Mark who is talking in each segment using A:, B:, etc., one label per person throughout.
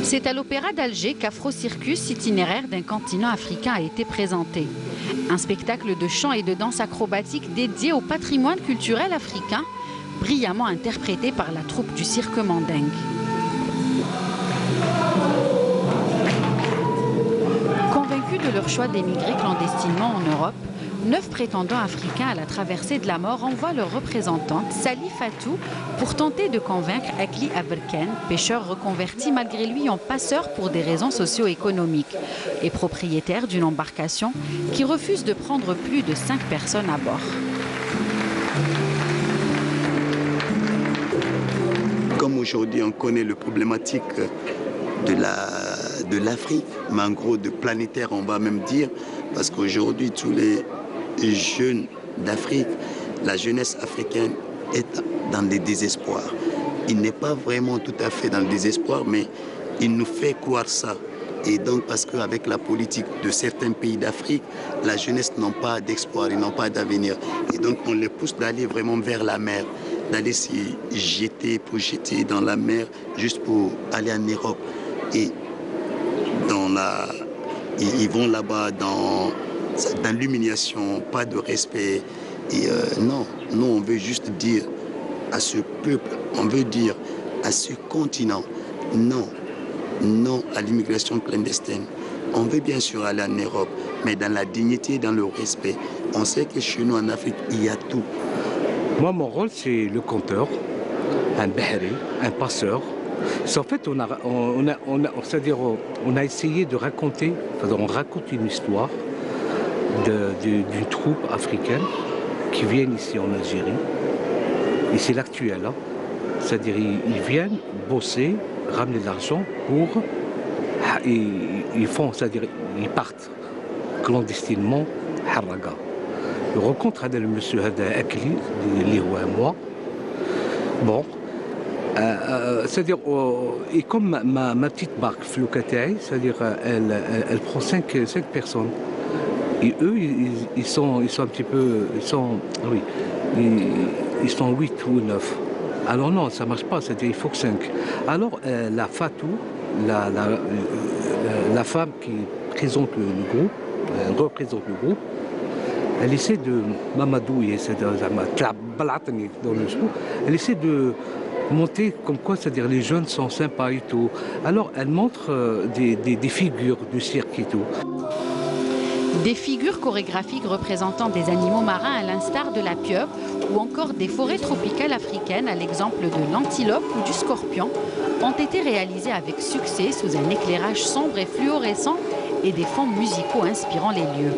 A: C'est à l'Opéra d'Alger qu'Afro Circus, itinéraire d'un continent africain, a été présenté. Un spectacle de chant et de danse acrobatique dédié au patrimoine culturel africain, brillamment interprété par la troupe du cirque Mandingue. Convaincus de leur choix d'émigrer clandestinement en Europe, 9 prétendants africains à la traversée de la mort envoient leur représentante, Sali Fatou, pour tenter de convaincre Akli Aberken, pêcheur reconverti malgré lui en passeur pour des raisons socio-économiques, et propriétaire d'une embarcation qui refuse de prendre plus de 5 personnes à bord.
B: Comme aujourd'hui on connaît la problématique de l'Afrique, mais en gros de planétaire on va même dire, parce qu'aujourd'hui tous les jeunes d'Afrique, la jeunesse africaine est dans le désespoir. Il n'est pas vraiment tout à fait dans le désespoir, mais il nous fait croire ça. Et donc parce qu'avec la politique de certains pays d'Afrique, la jeunesse n'a pas d'espoir, ils n'ont pas d'avenir. Et donc on les pousse d'aller vraiment vers la mer, d'aller se jeter, projeter dans la mer juste pour aller en Europe. Et ils vont là-bas dans l'humiliation, pas de respect. Et non, nous on veut juste dire à ce peuple, on veut dire à ce continent, non, non à l'immigration clandestine. On veut bien sûr aller en Europe, mais dans la dignité, dans le respect. On sait que chez nous en Afrique, il y a tout.
C: Moi, mon rôle, c'est le conteur, un bahri, un passeur. En fait, c'est-à-dire, on a essayé de raconter, on raconte une histoire d'une troupe africaine qui viennent ici en Algérie. Et c'est l'actuel. Hein. C'est-à-dire, ils viennent bosser, ramener de l'argent pour... Ils font, c'est-à-dire, ils partent clandestinement à Harraga. Je rencontre le monsieur Akli, qui est moi. Bon. C'est-à-dire, et comme ma petite barque Floukataï, c'est-à-dire, elle prend 5 personnes. Et eux, ils sont un petit peu, ils sont 8 ou 9. Alors non, ça ne marche pas, c'est-à-dire il faut que 5. Alors la Fatou, la femme qui présente le groupe, représente le groupe, elle essaie de m'amadouiller, elle essaie de monter comme quoi, c'est-à-dire les jeunes sont sympas et tout. Alors elle montre des figures du cirque et tout.
A: Des figures chorégraphiques représentant des animaux marins à l'instar de la pieuvre ou encore des forêts tropicales africaines à l'exemple de l'antilope ou du scorpion ont été réalisées avec succès sous un éclairage sombre et fluorescent et des fonds musicaux inspirant les lieux.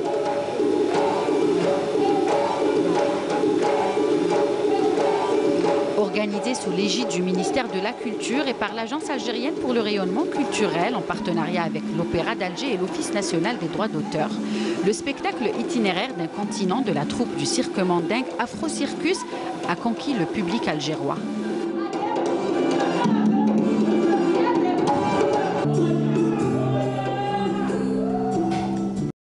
A: Organisé sous l'égide du ministère de la Culture et par l'Agence algérienne pour le rayonnement culturel en partenariat avec l'Opéra d'Alger et l'Office national des droits d'auteur, le spectacle itinéraire d'un continent de la troupe du cirque Mandingue Afro Circus a conquis le public algérois.